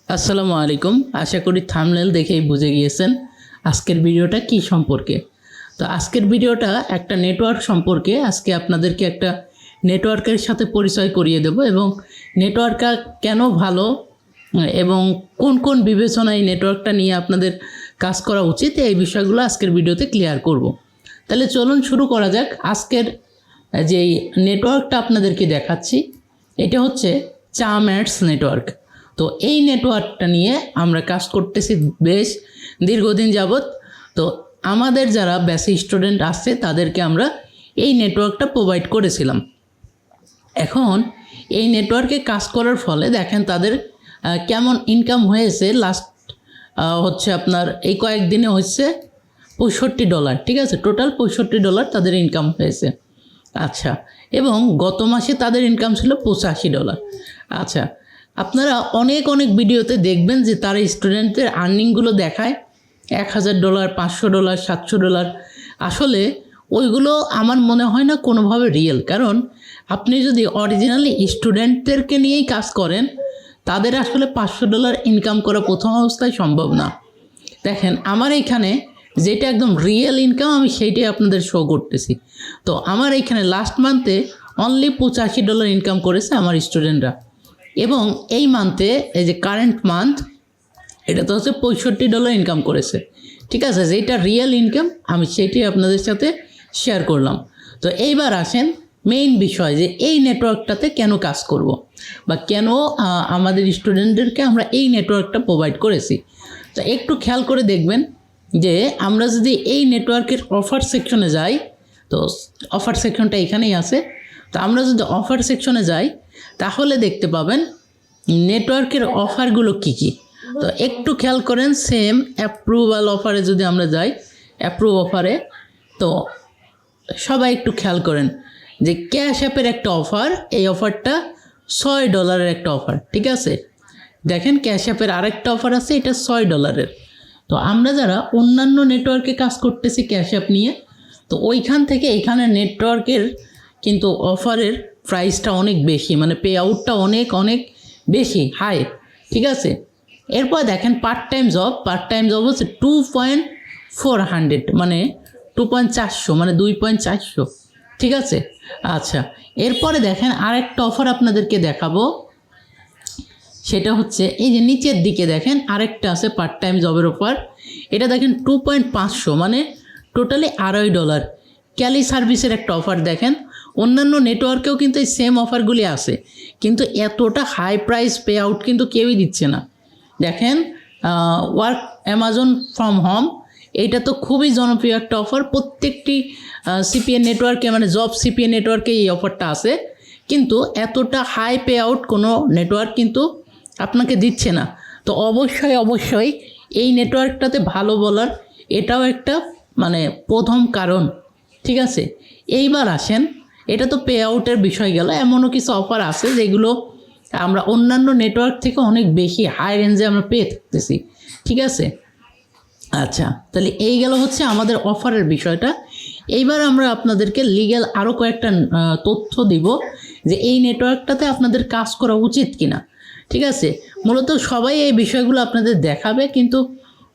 আসসালামু আলাইকুম। আশা করি থাম্বনেল দেখেই বুঝে গিয়েছেন আজকের ভিডিওটা কি সম্পর্কে। তো আজকের ভিডিওটা একটা নেটওয়ার্ক সম্পর্কে। আজকে আপনাদেরকে একটা নেটওয়ার্কের সাথে পরিচয় করিয়ে দেব এবং নেটওয়ার্কটা কেন ভালো এবং কোন কোন বিবেচনায় নেটওয়ার্কটা নিয়ে আপনাদের কাজ করা উচিত এই বিষয়গুলো আজকের ভিডিওতে ক্লিয়ার করব। তাহলে চলুন শুরু করা যাক। আজকের যেই নেটওয়ার্কটা আপনাদেরকে দেখাচ্ছি এটা হচ্ছে চাম্যাটস নেটওয়ার্ক। তো এই নেটওয়ার্কটা নিয়ে আমরা কাজ করতেছি বেশ দীর্ঘদিন যাবত। তো আমাদের যারা বেসিক স্টুডেন্ট আসছে তাদেরকে আমরা এই নেটওয়ার্কটা প্রোভাইড করেছিলাম। এখন এই নেটওয়ার্কে কাজ করার ফলে দেখেন তাদের কেমন ইনকাম হয়েছে। লাস্ট হচ্ছে আপনার এই কয়েকদিনে হচ্ছে $65, ঠিক আছে, টোটাল $65 তাদের ইনকাম হয়েছে। আচ্ছা, এবং গত মাসে তাদের ইনকাম ছিল $85। আচ্ছা, আপনারা অনেক ভিডিওতে দেখবেন যে তারা স্টুডেন্টদের আর্নিংগুলো দেখায় $1000, $500, $700। আসলে ওইগুলো আমার মনে হয় না কোনোভাবে রিয়েল। কারণ আপনি যদি অরিজিনালি স্টুডেন্টদেরকে নিয়েই কাজ করেন তাদের আসলে $500 ইনকাম করা প্রথম অবস্থায় সম্ভব না। দেখেন আমার এইখানে যেটা একদম রিয়েল ইনকাম আমি সেইটাই আপনাদের শো করতেছি। তো আমার এইখানে লাস্ট মান্থে অনলি $85 ইনকাম করেছে আমার স্টুডেন্টরা, এবং এই মান্থে এই যে কারেন্ট মান্থ এটা তো হচ্ছে $65 ইনকাম করেছে। ঠিক আছে, যেটা রিয়েল ইনকাম আমি সেইটাই আপনাদের সাথে শেয়ার করলাম। তো এইবার আসেন মেইন বিষয় যে এই নেটওয়ার্কটাতে কেন কাজ করব বা কেন আমাদের স্টুডেন্টদেরকে আমরা এই নেটওয়ার্কটা প্রোভাইড করেছি। তো একটু খেয়াল করে দেখবেন যে আমরা যদি এই নেটওয়ার্কের অফার সেকশনে যাই, তো অফার সেকশনটা এখানেই আছে। তো আমরা যদি অফার সেকশনে যাই তাহলে দেখতে পাবেন নেটওয়ার্কের অফারগুলো কি কি। তো একটু খেয়াল করেন, সেম অ্যাপ্রুভাল অফারে যদি আমরা যাই, অ্যাপ্রুভ অফারে, তো সবাই একটু খেয়াল করেন যে ক্যাশ অ্যাপের একটা অফার, এই অফারটা $6 একটা অফার। ঠিক আছে, দেখেন ক্যাশ অ্যাপের আরেকটা অফার আছে, এটা $6। তো আমরা যারা অন্যান্য নেটওয়ার্কে কাজ করতেছি ক্যাশ অ্যাপ নিয়ে, তো ওইখান থেকে এখানে নেটওয়ার্কের কিন্তু অফারের প্রাইসটা অনেক বেশি, মানে পে আউটটা অনেক বেশি হাই। ঠিক আছে, এরপর দেখেন পার্ট টাইম জব হচ্ছে 2.400, মানে 2.400, মানে 2.400। ঠিক আছে, আচ্ছা, এরপরে দেখেন আরেকটা অফার আপনাদেরকে দেখাবো, সেটা হচ্ছে এই যে নিচের দিকে দেখেন আরেকটা আছে পার্ট টাইম জবের অফার। এটা দেখেন 2.500, মানে টোটালি $2.5। ক্যালি সার্ভিসের একটা অফার দেখেন। অন্যান্য নেটওয়ার্কেও কিন্তু এই সেম অফারগুলি আছে, কিন্তু এতটা হাই প্রাইস পে আউট কিন্তু কেউই দিচ্ছে না। দেখেন ওয়ার্ক অ্যামাজন ফ্রম হোম, এইটা তো খুবই জনপ্রিয় একটা অফার। প্রত্যেকটি সিপিএ নেটওয়ার্কে, মানে জব সিপিএ নেটওয়ার্কে এই অফারটা আছে, কিন্তু এতটা হাই পে আউট কোনো নেটওয়ার্ক কিন্তু আপনাকে দিচ্ছে না। তো অবশ্যই এই নেটওয়ার্কটাতে ভালো বলার এটাও একটা মানে প্রথম কারণ। ঠিক আছে, এইবার আসেন, এটা তো পে আউটের বিষয় গেল। এমনও কিছু অফার আছে যেগুলো আমরা অন্যান্য নেটওয়ার্ক থেকে অনেক বেশি হাই রেঞ্জে আমরা পেয়ে থাকতেছি। ঠিক আছে, আচ্ছা, তাহলে এই গেল হচ্ছে আমাদের অফারের বিষয়টা। এইবার আমরা আপনাদেরকে লিগ্যাল আরও কয়েকটা তথ্য দিব যে এই নেটওয়ার্কটাতে আপনাদের কাজ করা উচিত কিনা। ঠিক আছে, মূলত সবাই এই বিষয়গুলো আপনাদের দেখাবে, কিন্তু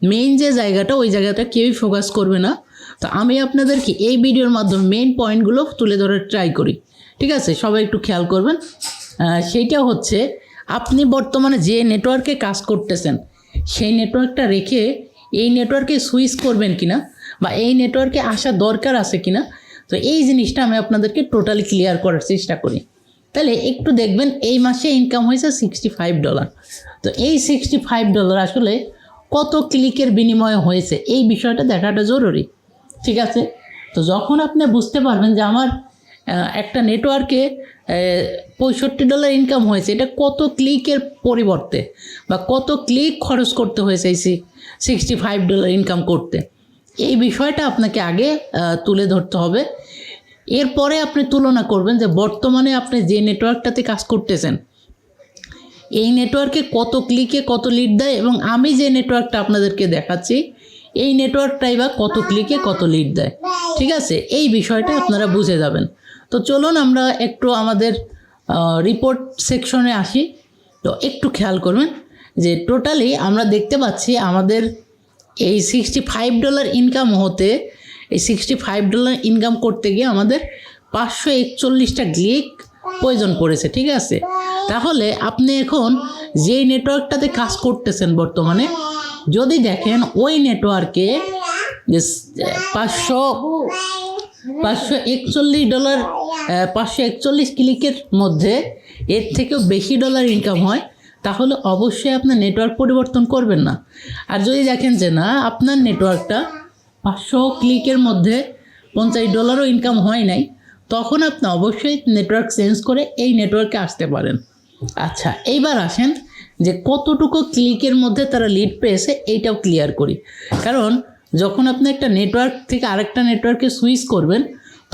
মেইন যে জায়গাটা ওই জায়গাটা কেউই ফোকাস করবে না। তো আমি আপনাদেরকে এই ভিডিওর মাধ্যমে মেইন পয়েন্টগুলো তুলে ধরার ট্রাই করি। ঠিক আছে, সবাই একটু খেয়াল করবেন। সেইটা হচ্ছে আপনি বর্তমানে যে নেটওয়ার্কে কাজ করতেছেন সেই নেটওয়ার্কটা রেখে এই নেটওয়ার্কে সুইচ করবেন কিনা বা এই নেটওয়ার্কে আসা দরকার আছে কিনা। তো এই জিনিসটা আমি আপনাদেরকে টোটালি ক্লিয়ার করার চেষ্টা করি। তাহলে একটু দেখবেন এই মাসে ইনকাম হয়েছে $65। তো এই $65 আসলে কত ক্লিকের বিনিময়ে হয়েছে এই বিষয়টা দেখাটা জরুরি। ঠিক আছে, তো যখন আপনি বুঝতে পারবেন যে আমার একটা নেটওয়ার্কে $65 ইনকাম হয়েছে, এটা কত ক্লিকের পরিবর্তে বা কত ক্লিক খরচ করতে হয়েছে এই $65 ইনকাম করতে, এই বিষয়টা আপনাকে আগে তুলে ধরতে হবে। এরপরে আপনি তুলনা করবেন যে বর্তমানে আপনি যে নেটওয়ার্কটাতে কাজ করতেছেন এই নেটওয়ার্কে কত ক্লিকে কত লিড দেয়, এবং আমি যে নেটওয়ার্কটা আপনাদেরকে দেখাচ্ছি এই নেটওয়ার্কটাই বা কত ক্লিকে কত লিড দেয়। ঠিক আছে, এই বিষয়টা আপনারা বুঝে যাবেন। তো চলুন আমরা একটু আমাদের রিপোর্ট সেকশনে আসি। তো একটু খেয়াল করবেন, যে টোটালি আমরা দেখতে পাচ্ছি আমাদের এই $65 ইনকাম হতে, এই $65 ইনকাম করতে গিয়ে আমাদের 541টা ক্লিক প্রয়োজন পড়েছে, ঠিক আছে। তাহলে আপনি এখন যেই নেটওয়ার্কটাতে কাজ করতেছেন বর্তমানে, যদি দেখেন ওই নেটওয়ার্কে যে $541 541 ক্লিকের মধ্যে এর থেকেও বেশি ডলার ইনকাম হয়, তাহলে অবশ্যই আপনার নেটওয়ার্ক পরিবর্তন করবেন না। আর যদি দেখেন যে না, আপনার নেটওয়ার্কটা 500 ক্লিকের মধ্যে $50 ইনকাম হয় নাই, তখন আপনি অবশ্যই নেটওয়ার্ক চেঞ্জ করে এই নেটওয়ার্কে আসতে পারেন। আচ্ছা, এইবার আসেন যে কতটুকু ক্লিকের মধ্যে তারা লিড পেয়েছে এইটাও ক্লিয়ার করি। কারণ যখন আপনি একটা নেটওয়ার্ক থেকে আরেকটা নেটওয়ার্কে সুইচ করবেন,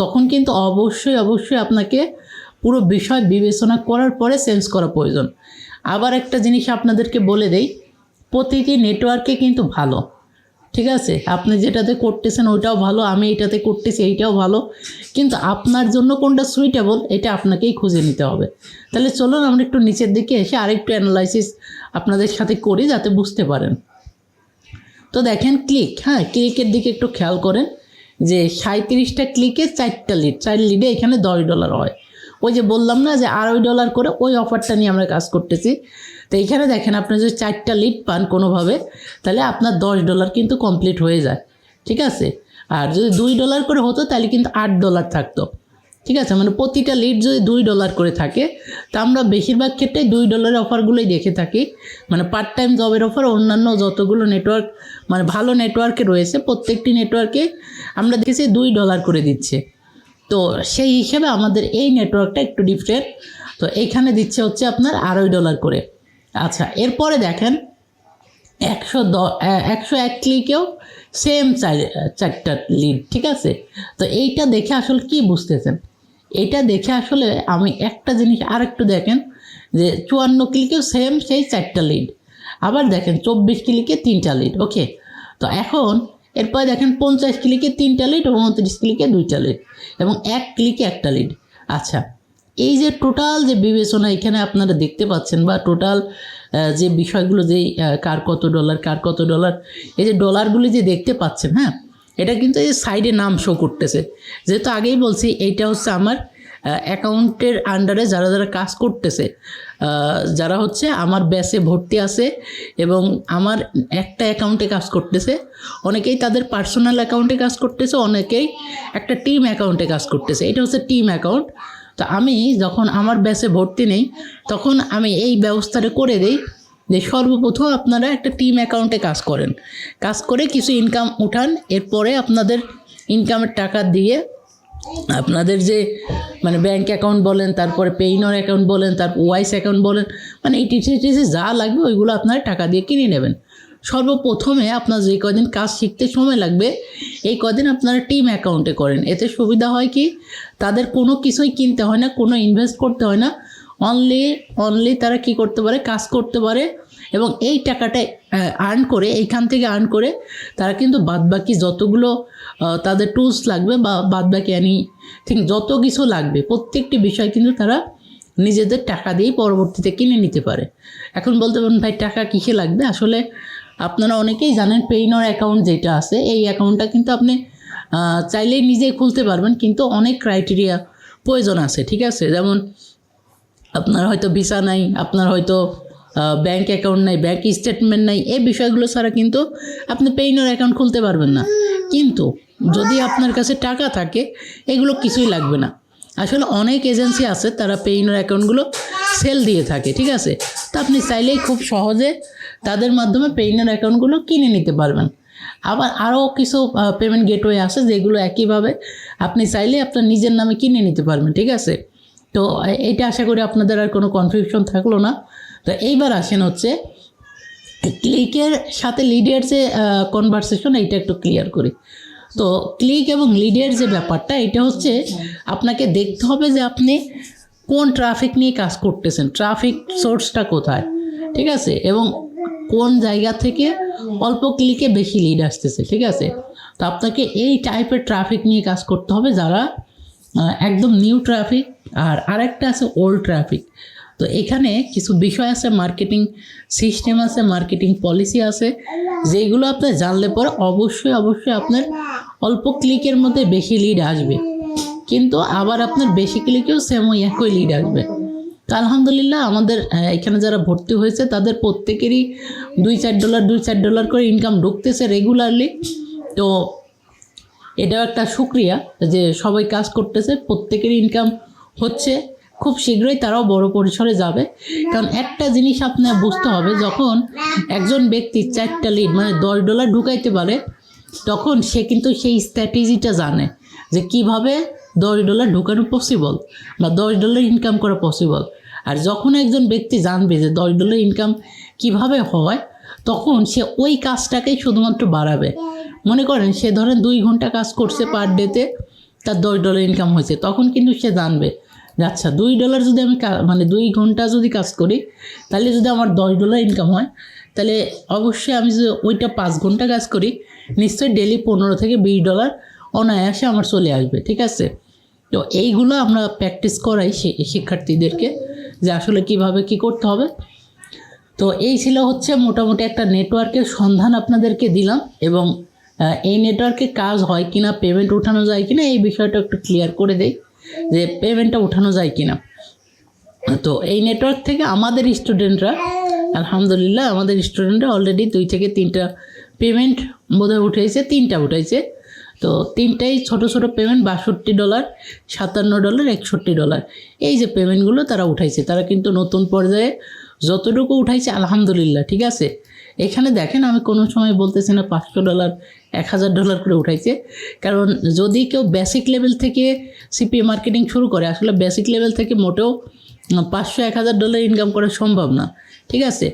তখন কিন্তু অবশ্যই আপনাকে পুরো বিষয় বিবেচনা করার পরে চেঞ্জ করা প্রয়োজন। আবার একটা জিনিস আপনাদেরকে বলে দেই, প্রতিটি নেটওয়ার্কে কিন্তু ভালো, ঠিক আছে। আপনি যেটাতে করতেছেন ওইটাও ভালো, আমি এটাতে করতেছি এইটাও ভালো, কিন্তু আপনার জন্য কোনটা সুইটেবল এটা আপনাকেই খুঁজে নিতে হবে। তাহলে চলুন আমরা একটু নিচের দিকে এসে আরেকটু অ্যানালাইসিস আপনাদের সাথে করি যাতে বুঝতে পারেন। তো দেখেন ক্লিক, হ্যাঁ ক্লিকের দিকে একটু খেয়াল করেন যে 37টা ক্লিকে 4টা লিড, 4 লিডে এখানে $10 হয়। ওই যে বললাম না যে $2.5 করে, ওই অফারটা নিয়ে আমরা কাজ করতেছি। তো এইখানে দেখেন আপনি যদি 4টা লিড পান কোনোভাবে, তাহলে আপনার $10 কিন্তু কমপ্লিট হয়ে যায়, ঠিক আছে। আর যদি $2 করে হতো তাহলে কিন্তু $8 থাকতো, ঠিক আছে। মানে প্রতিটা লিড যদি $2 করে থাকে, তা আমরা বেশিরভাগ ক্ষেত্রে $2 অফারগুলোই দেখে থাকি। মানে পার্ট টাইম জবের অফার অন্যান্য যতগুলো নেটওয়ার্ক মানে ভালো নেটওয়ার্কে রয়েছে, প্রত্যেকটি নেটওয়ার্কে আমরা দেখেছি $2 করে দিচ্ছে। তো সেই হিসেবে আমাদের এই নেটওয়ার্কটা একটু ডিফারেন্ট। তো এইখানে দিচ্ছে হচ্ছে আপনার $2.5 করে। আচ্ছা, এরপরে দেখেন 101 ক্লিকেও সেম 4টা লিড, ঠিক আছে। তো এইটা দেখে আসলে কি বুঝতেছেন? এইটা দেখে আসলে আমি একটা জিনিস আর একটু দেখেন যে 54 ক্লিকেও সেম সেই 4টা লিড, আবার দেখেন 24 ক্লিকে 3টা লিড, ওকে। তো এখন এরপরে দেখেন 50 ক্লিকে 3টা লিড এবং 29 ক্লিকে 2টা লিড এবং 1 ক্লিকে 1টা লিড। আচ্ছা, এই যে টোটাল যে বিবেচনা এখানে আপনারা দেখতে পাচ্ছেন, বা টোটাল যে বিষয়গুলো, যেই কার কত ডলার, এই যে ডলারগুলি যে দেখতে পাচ্ছেন, হ্যাঁ এটা কিন্তু এই সাইডে নাম শো করতেছে। যেহেতু আগেই বলছি এইটা হচ্ছে আমার অ্যাকাউন্টের আন্ডারে যারা যারা কাজ করতেছে, যারা হচ্ছে আমার ব্যাচে ভর্তি আছে এবং আমার একটা অ্যাকাউন্টে কাজ করতেছে, অনেকেই তাদের পার্সোনাল অ্যাকাউন্টে কাজ করতেছে, অনেকেই একটা টিম অ্যাকাউন্টে কাজ করতেছে। এটা হচ্ছে টিম অ্যাকাউন্ট। তো আমি যখন আমার ব্যাচে ভর্তি নেই, তখন আমি এই ব্যবস্থাটা করে দিই যে সর্বপ্রথম আপনারা একটা টিম অ্যাকাউন্টে কাজ করেন, কাজ করে কিছু ইনকাম উঠান, এরপরে আপনাদের ইনকামের টাকা দিয়ে আপনাদের যে মানে ব্যাঙ্ক অ্যাকাউন্ট বলেন, তারপরে পেইনর অ্যাকাউন্ট বলেন, তারপর ওয়াইস অ্যাকাউন্ট বলেন, মানে এই টিসি যা লাগবে ওইগুলো আপনারা টাকা দিয়ে কিনে নেবেন। সর্বপ্রথমে আপনার যে কদিন কাজ শিখতে সময় লাগবে, এই কদিন আপনারা টিম অ্যাকাউন্টে করেন। এতে সুবিধা হয় কি, তাদের কোনো কিছুই কিনতে হয় না, কোনো ইনভেস্ট করতে হয় না, অনলি তারা কি করতে পারে, কাজ করতে পারে এবং এই টাকাটা আর্ন করে, এইখান থেকে আর্ন করে তারা কিন্তু বাদবাকি যতগুলো তাদের টুলস লাগবে বা বাদবাকি ঠিক যত কিছু লাগবে প্রত্যেকটি বিষয় কিন্তু তারা নিজেদের টাকা দিয়েই পরবর্তীতে কিনে নিতে পারে। এখন বলতে পারেন ভাই টাকা কিসে লাগবে? আসলে আপনারা অনেকেই জানেন পেইনর অ্যাকাউন্ট যেটা আছে, এই অ্যাকাউন্টটা কিন্তু আপনি চাইলেই নিজেই খুলতে পারবেন, কিন্তু অনেক ক্রাইটেরিয়া প্রয়োজন আছে, ঠিক আছে। যেমন আপনার হয়তো ভিসা নাই, আপনার হয়তো ব্যাঙ্ক অ্যাকাউন্ট নাই, ব্যাঙ্ক স্টেটমেন্ট নাই, এই বিষয়গুলো ছাড়া কিন্তু আপনি পেইনর অ্যাকাউন্ট খুলতে পারবেন না। কিন্তু যদি আপনার কাছে টাকা থাকে, এগুলো কিছুই লাগবে না। আসলে অনেক এজেন্সি আছে তারা পেইনর অ্যাকাউন্টগুলো সেল দিয়ে থাকে, ঠিক আছে। তো আপনি চাইলেই খুব সহজে তাদের মাধ্যমে পেইনর অ্যাকাউন্টগুলো কিনে নিতে পারবেন। আবার আরও কিছু পেমেন্ট গেটওয়ে আছে যেগুলো একইভাবে আপনি চাইলে আপনার নিজের নামে কিনে নিতে পারবেন, ঠিক আছে। তো এইটা আশা করি আপনাদের আর কোনো কনফিউশন থাকলো না। তো এইবার আসেন হচ্ছে ক্লিকের সাথে লিডের যে কনভারসেশন, এইটা একটু ক্লিয়ার করি। তো ক্লিক এবং লিডের যে ব্যাপারটা, এটা হচ্ছে আপনাকে দেখতে হবে যে আপনি কোন ট্রাফিক নিয়ে কাজ করতেছেন, ট্রাফিক সোর্সটা কোথায়, ঠিক আছে, এবং কোন জায়গা থেকে অল্প ক্লিকে বেশি লিড আসতেছে, ঠিক আছে। তো আপনাকে এই টাইপের ট্রাফিক নিয়ে কাজ করতে হবে, যারা একদম নিউ ট্রাফিক, আর আরেকটা আছে ওল্ড ট্রাফিক। তো এখানে কিছু বিষয় আছে, মার্কেটিং সিস্টেম আছে, মার্কেটিং পলিসি আছে, যেগুলো আপনি জানলে পরে অবশ্যই আপনার অল্প ক্লিকের মধ্যে বেশি লিড আসবে, কিন্তু আবার আপনার বেশি ক্লিকেও সেম ওই একই লিড আসবে। তো আলহামদুলিল্লাহ আমাদের এখানে যারা ভর্তি হয়েছে তাদের প্রত্যেকেরই $2-4 করে ইনকাম ঢুকতেছে রেগুলারলি। তো এটাও একটা শুকরিয়া যে সবাই কাজ করতেছে, প্রত্যেকেরই ইনকাম হচ্ছে। খুব শীঘ্রই তারাও বড় পরিসরে যাবে। কারণ একটা জিনিস আপনার বুঝতে হবে, যখন একজন ব্যক্তি 4টা লিড মানে $10 ঢুকাইতে পারে, তখন সে কিন্তু সেই স্ট্র্যাটেজিটা জানে যে কিভাবে $10 ঢুকানো পসিবল বা $10 ইনকাম করা পসিবল। আর যখন একজন ব্যক্তি জানবে যে $10 ইনকাম কিভাবে হয়, তখন সে ওই কাজটাকেই শুধুমাত্র বাড়াবে। মনে করেন সে ধরেন 2 ঘন্টা কাজ করছে পার ডেতে, তার $10 ইনকাম হয়েছে, তখন কিন্তু সে জানবে যে আচ্ছা $2 যদি আমি মানে 2 ঘন্টা যদি কাজ করি, তাহলে যদি আমার $10 ইনকাম হয়, তাহলে অবশ্যই আমি যদি ওইটা 5 ঘন্টা কাজ করি, নিশ্চয়ই ডেলি $15-20 অনায়াসে আমার চলে আসবে। ঠিক আছে, তো এইগুলো আমরা প্র্যাকটিস করাই শিক্ষার্থীদেরকে যে আসলে কিভাবে কি করতে হবে। তো এই ছিল হচ্ছে মোটামুটি একটা নেটওয়ার্কের সন্ধান আপনাদেরকে দিলাম, এবং এই নেটওয়ার্কে কাজ হয় কিনা, পেমেন্ট উঠানো যায় কিনা, এই বিষয়টা একটু ক্লিয়ার করে দেই যে পেমেন্টটা উঠানো যায় কিনা। তো এই নেটওয়ার্ক থেকে আমাদের স্টুডেন্টরা আলহামদুলিল্লাহ অলরেডি 2 থেকে 3টা পেমেন্ট বোধহয় উঠেছে, 3টা উঠেছে। তো 3টাই ছোট পেমেন্ট, $62, $57, $61, এই যে পেমেন্টগুলো তারা উঠাইছে। তারা কিন্তু নতুন পর্যায়ে যতটুকু উঠাইছে আলহামদুলিল্লাহ। ঠিক আছে, এখানে দেখেন আমি কোনো সময় বলতেছি না $500, $1000 করে উঠাইছে, কারণ যদি কেউ বেসিক লেভেল থেকে সিপিএ মার্কেটিং শুরু করে, আসলে বেসিক লেভেল থেকে মোটেও $500-1000 ইনকাম করা সম্ভব না। ঠিক আছে,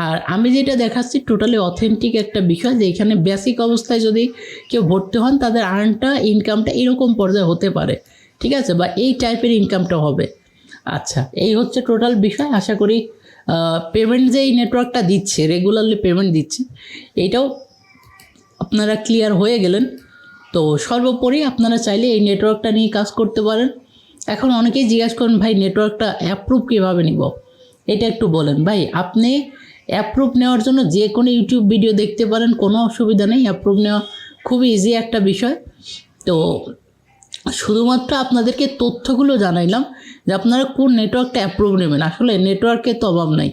আর আমি যেটা দেখাচ্ছি টোটালি অথেন্টিক একটা বিষয়, যে এখানে বেসিক অবস্থায় যদি কেউ ভর্তি হন, তাদের ইনকামটা এরকম পর্যায়ে হতে পারে। ঠিক আছে, বা এই টাইপের ইনকামটা হবে। আচ্ছা, এই হচ্ছে টোটাল বিষয়। আশা করি পেমেন্ট যে এই নেটওয়ার্কটা দিচ্ছে, রেগুলারলি পেমেন্ট দিচ্ছে, এইটাও আপনারা ক্লিয়ার হয়ে গেলেন। তো সর্বোপরি আপনারা চাইলে এই নেটওয়ার্কটা নিয়ে কাজ করতে পারেন। এখন অনেকেই জিজ্ঞাসা করেন, ভাই নেটওয়ার্কটা অ্যাপ্রুভ কীভাবে নিব, এটা একটু বলেন। ভাই আপনি অ্যাপ্রুভ নেওয়ার জন্য যে কোনো ইউটিউব ভিডিও দেখতে পারেন, কোনো অসুবিধা নেই। অ্যাপ্রুভ নেওয়া খুবই ইজি একটা বিষয়। তো শুধুমাত্র আপনাদেরকে তথ্যগুলো জানাইলাম যে আপনারা কোন নেটওয়ার্কটা অ্যাপ্রুভ নেবেন। আসলে নেটওয়ার্কের তো অভাব নাই,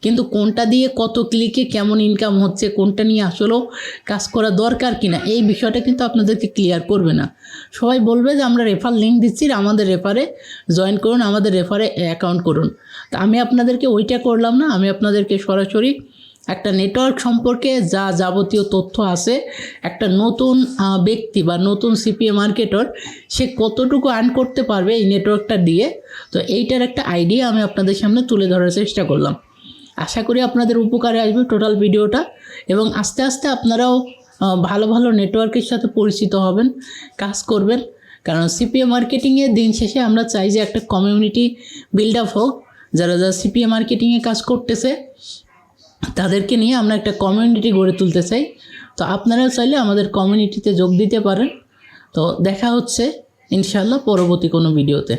কিন্তু কোনটা দিয়ে কত ক্লিকে কেমন ইনকাম হচ্ছে, কোনটা নিয়ে আসলেও কাজ করা দরকার কিনা, এই বিষয়টা কিন্তু আপনাদেরকে ক্লিয়ার করবে না। সবাই বলবে যে আমরা রেফার লিঙ্ক দিচ্ছি, আমাদের রেফারে জয়েন করুন, আমাদের রেফারে অ্যাকাউন্ট করুন। তো আমি আপনাদেরকে ওইটা করলাম না, আমি আপনাদেরকে সরাসরি একটা নেটওয়ার্ক সম্পর্কে যা যাবতীয় তথ্য আছে, একটা নতুন ব্যক্তি বা নতুন সিপিএ মার্কেটর সে কতটুকু আর্ন করতে পারবে এই নেটওয়ার্কটা দিয়ে, তো এইটার একটা আইডিয়া আমি আপনাদের সামনে তুলে ধরার চেষ্টা করলাম। আশা করি আপনাদের উপকারে আসবে টোটাল ভিডিওটা, এবং আস্তে আস্তে আপনারাও ভালো নেটওয়ার্কের সাথে পরিচিত হবেন, কাজ করবেন। কারণ সিপিএ মার্কেটিংয়ে দিন শেষে আমরা চাই যে একটা কমিউনিটি বিল্ড আপ হোক। যারা সিপিএ মার্কেটিংয়ে কাজ করতেছে তাদেরকে নিয়ে আমরা একটা কমিউনিটি গড়ে তুলতে চাই। তো আপনারাও চাইলে আমাদের কমিউনিটিতে যোগ দিতে পারেন। তো দেখা হচ্ছে ইনশাআল্লাহ পরবর্তী কোনো ভিডিওতে।